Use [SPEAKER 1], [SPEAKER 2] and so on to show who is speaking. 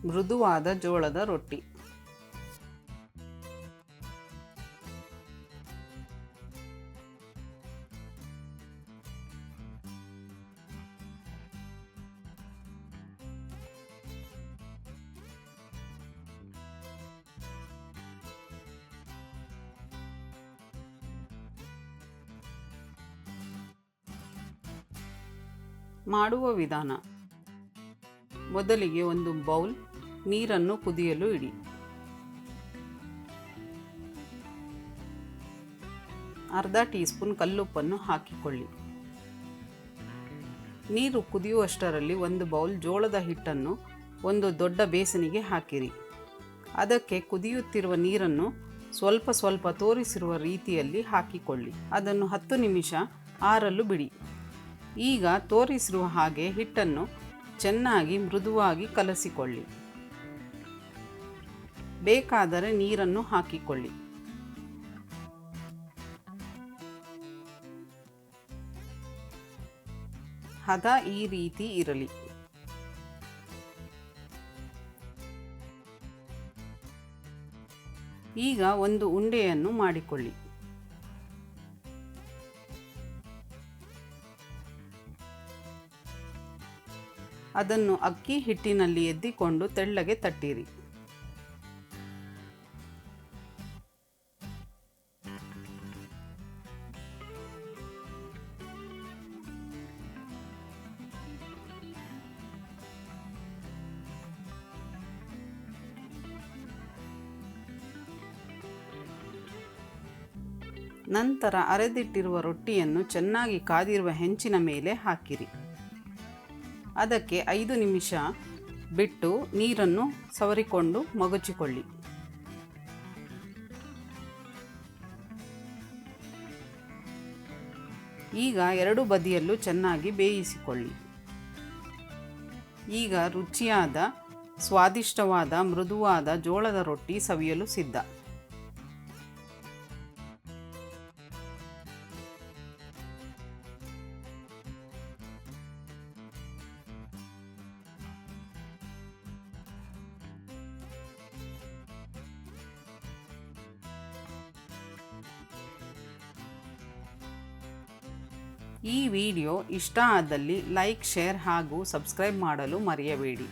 [SPEAKER 1] ಮೃದುವಾದ ಜೋಳದ ರೊಟ್ಟಿ. ಮಾಡುವ ವಿಧಾನ: ಮೊದಲಿಗೆ ಒಂದು ಬೌಲ್ ನೀರನ್ನು ಕುದಿಯಲು ಇಡಿ. ಅರ್ಧ ಟೀ ಸ್ಪೂನ್ ಕಲ್ಲುಪ್ಪನ್ನು ಹಾಕಿಕೊಳ್ಳಿ. ನೀರು ಕುದಿಯುವಷ್ಟರಲ್ಲಿ ಒಂದು ಬೌಲ್ ಜೋಳದ ಹಿಟ್ಟನ್ನು ಒಂದು ದೊಡ್ಡ ಬೇಸನಿಗೆ ಹಾಕಿರಿ. ಅದಕ್ಕೆ ಕುದಿಯುತ್ತಿರುವ ನೀರನ್ನು ಸ್ವಲ್ಪ ಸ್ವಲ್ಪ ತೋರಿಸಿರುವ ರೀತಿಯಲ್ಲಿ ಹಾಕಿಕೊಳ್ಳಿ. ಅದನ್ನು 10 ನಿಮಿಷ ಆರಲು ಬಿಡಿ. ಈಗ ತೋರಿಸಿರುವ ಹಾಗೆ ಹಿಟ್ಟನ್ನು ಚೆನ್ನಾಗಿ ಮೃದುವಾಗಿ ಕಲಸಿಕೊಳ್ಳಿ. ಬೇಕಾದರೆ ನೀರನ್ನು ಹಾಕಿಕೊಳ್ಳಿ. ಹದ ಈ ರೀತಿ ಇರಲಿ. ಈಗ ಒಂದು ಉಂಡೆಯನ್ನು ಮಾಡಿಕೊಳ್ಳಿ. ಅದನ್ನು ಅಕ್ಕಿ ಹಿಟ್ಟಿನಲ್ಲಿ ಎದ್ದಿಕೊಂಡು ತೆಳ್ಳಗೆ ತಟ್ಟಿರಿ. ನಂತರ ಅರೆದಿಟ್ಟಿರುವ ರೊಟ್ಟಿಯನ್ನು ಚೆನ್ನಾಗಿ ಕಾದಿರುವ ಹೆಂಚಿನ ಮೇಲೆ ಹಾಕಿರಿ. ಅದಕ್ಕೆ 5 ನಿಮಿಷ ಬಿಟ್ಟು ನೀರನ್ನು ಸವರಿಕೊಂಡು ಮಗುಚಿಕೊಳ್ಳಿ. ಈಗ ಎರಡು ಬದಿಯಲ್ಲೂ ಚೆನ್ನಾಗಿ ಬೇಯಿಸಿಕೊಳ್ಳಿ. ಈಗ ರುಚಿಯಾದ ಸ್ವಾದಿಷ್ಟವಾದ ಮೃದುವಾದ ಜೋಳದ ರೊಟ್ಟಿ ಸವಿಯಲು ಸಿದ್ಧ. ಈ ವಿಡಿಯೋ ಇಷ್ಟ ಆದಲ್ಲಿ ಲೈಕ್, ಶೇರ್ ಹಾಗೂ ಸಬ್ಸ್ಕ್ರೈಬ್ ಮಾಡಲು ಮರೆಯಬೇಡಿ.